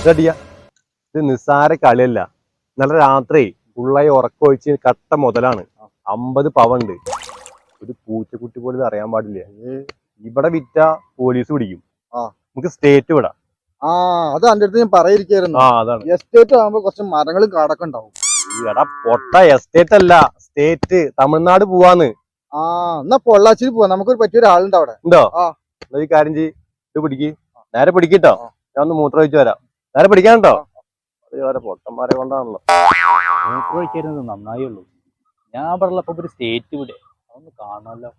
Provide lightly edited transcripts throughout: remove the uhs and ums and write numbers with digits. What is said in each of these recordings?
ഇതടിയ ഇത് നിസ്സാര കളിയല്ല. ഇന്നലെ രാത്രി ഫുള്ളായി ഉറക്കൊഴിച്ച് കട്ട മുതലാണ്. 50 പവണ്ട്. ഒരു പൂച്ചക്കുട്ടി പോലും ഇത് അറിയാൻ പാടില്ല. ഇവിടെ വിറ്റ പോലീസ് പിടിക്കും. നമുക്ക് സ്റ്റേറ്റ് വിടാം. അത് എന്റെ അടുത്ത് ഞാൻ പറയാതിരിക്കായിരുന്നു. അതാണ് എസ്റ്റേറ്റ് ആകുമ്പോ കുറച്ച് മരങ്ങളും കാടൊക്കെ ഉണ്ടാവും. എടാ പൊട്ട എസ്റ്റേറ്റ് അല്ല, സ്റ്റേറ്റ്. തമിഴ്നാട് പോവാന്ന്. എന്നാ പൊള്ളാച്ചിയിൽ പോവാ. നമുക്കൊരു പറ്റിയ ഒരാളുണ്ട് അവിടെ. ഉണ്ടോ? ഈ കാര്യം ചെയ്യ്, ഇത് പിടിക്ക്. നേരെ പിടിക്കട്ടോ. ഞാൻ ഒന്ന് മൂത്രം ഒഴിച്ചു വരാം. നേരെ പിടിക്കാനുണ്ടോ? അത് പൊട്ടന്മാരെ കൊണ്ടാണല്ലോ. മൂത്രം ഒഴിക്കരുത് നന്നായുള്ളൂ. ഞാൻ പറഞ്ഞപ്പോ ഒരു സ്റ്റേറ്റ് ഇവിടെ അതൊന്ന് കാണാമല്ലോ.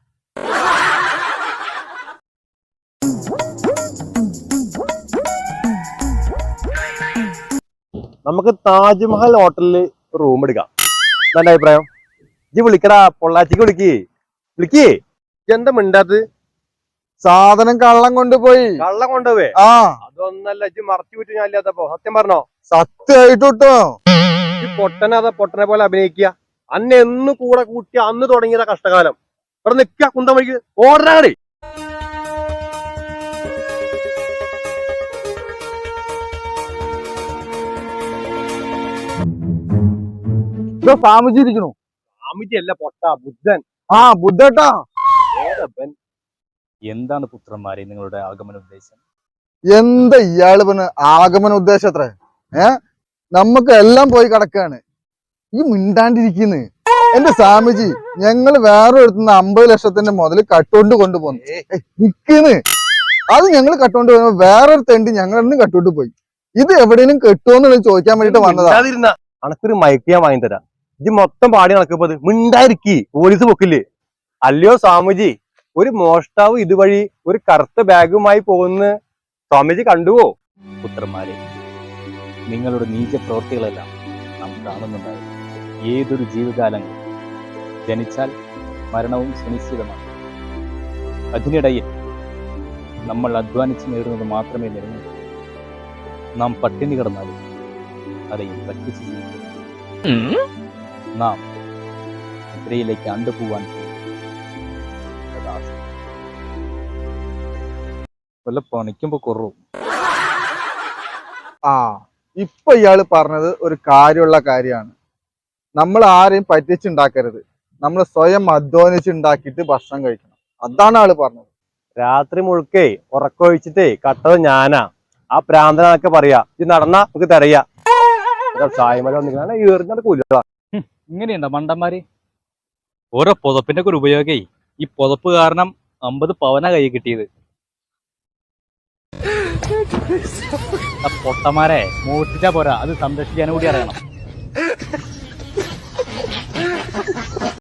നമുക്ക് താജ്മഹൽ ഹോട്ടലില് റൂം എടുക്കാം. എന്താ അഭിപ്രായം? ഇജ്ജ് വിളിക്കടാ, പൊള്ളാച്ചിക്ക് വിളിക്ക്. എന്താ മിണ്ടാത്ത്? സാധനം കള്ളം കൊണ്ടുപോയി. കള്ളം കൊണ്ടുപോവേ? അതൊന്നല്ല, ഇജ്ജ് മറച്ചു വിട്ട് ഞാൻ ഇല്ലാത്തപ്പോ. സത്യം പറഞ്ഞോ? സത്യമായിട്ടോ. ഈ പൊട്ടനെ പോലെ അഭിനയിക്കുക. അന്ന് എന്ന് കൂടെ കൂട്ടി അന്ന് തുടങ്ങിയതാ കഷ്ടകാലം. ഇവിടെ നിക്ക കുന്തം വഴിക്ക് ഓടാടി. സ്വാമിജി ഇരിക്കണു. സ്വാമിജി അല്ല പൊട്ട, ബുദ്ധൻ. ബുദ്ധേട്ടാ. എന്താണ് പുത്രന്മാരെ നിങ്ങളുടെ ആഗമന ഉദ്ദേശം? എന്താ ഇയാള് പറഞ്ഞ ആഗമന ഉദ്ദേശം? അത്ര നമുക്ക് എല്ലാം പോയി കിടക്കാണ്. ഈ മിണ്ടാണ്ടിരിക്കുന്നു. എന്റെ സ്വാമിജി, ഞങ്ങൾ വേറെ എടുത്തുന്ന 50 ലക്ഷത്തിന്റെ മുതൽ കട്ടുകൊണ്ട് കൊണ്ടുപോന്നു. നിക്കുന്നു. അത് ഞങ്ങൾ കട്ടുകൊണ്ട് പോയി. വേറൊരു തെണ്ടി ഞങ്ങളെന്ന് കട്ടുകൊണ്ട് പോയി. ഇത് എവിടെയും കെട്ടുമെന്നുള്ളത് ചോദിക്കാൻ വേണ്ടിട്ട് വന്നതാ. അനക്കൊരു മയക്ക് ഞാൻ വാങ്ങി തരാം. ഇത് മൊത്തം പാടി നടക്കപ്പോ മിണ്ടായിരിക്കി, പോലീസ് പൊക്കില്ലേ? അല്ലയോ സ്വാമിജി, ഒരു മോഷ്ടാവ് ഇതുവഴി ഒരു കറുത്ത ബാഗുമായി പോകുന്ന സ്വാമിജി കണ്ടുവോ? പുത്രന്മാരെ, നിങ്ങളുടെ നീച പ്രവൃത്തികളെല്ലാം നാം കാണുന്നുണ്ടായിരുന്നു. ഏതൊരു ജീവജാലങ്ങൾ ജനിച്ചാൽ മരണവും സുനിശ്ചിതമാണ്. അതിനിടയിൽ നമ്മൾ അധ്വാനിച്ച് നേടുന്നത് മാത്രമേ നിലനിൽക്കൂ. നാം പട്ടിണി കിടന്നാലും അതെയും പറ്റിച്ച് ജീവിക്കുന്നു. നാം നിദ്രയിലേക്ക് അണ്ടുപോവാൻ വല്ല പണിക്കുമ്പോ കുറവും. ഇപ്പൊ ഇയാള് പറഞ്ഞത് ഒരു കാര്യമുള്ള കാര്യമാണ്. നമ്മൾ ആരെയും പറ്റിച്ചുണ്ടാക്കരുത്. നമ്മൾ സ്വയം അധ്വാനിച്ചുണ്ടാക്കിയിട്ട് ഭക്ഷണം കഴിക്കണം. അതാണ് ആള് പറഞ്ഞത്. രാത്രി മുഴുക്കേ ഉറക്കൊഴിച്ചിട്ടേ കട്ടത് ഞാനാ. ആ പ്രാന്തനൊക്കെ പറയാ. ഇത് നടന്നാ നമുക്ക് തരയാ. സായ്മല വന്നിട്ട് ഇങ്ങനെയുണ്ടോ മണ്ടന്മാര്? ഓരോ പുതപ്പിന്റെ ഒക്കെ ഒരു ഉപയോഗേ. ഈ പുതപ്പ് കാരണം 50 പവന കൈ കിട്ടിയത്. പൊട്ടന്മാരെ മോഷ്ടിച്ചാ പോരാ, അത് സംരക്ഷിക്കാനും കൂടി അറിയണം.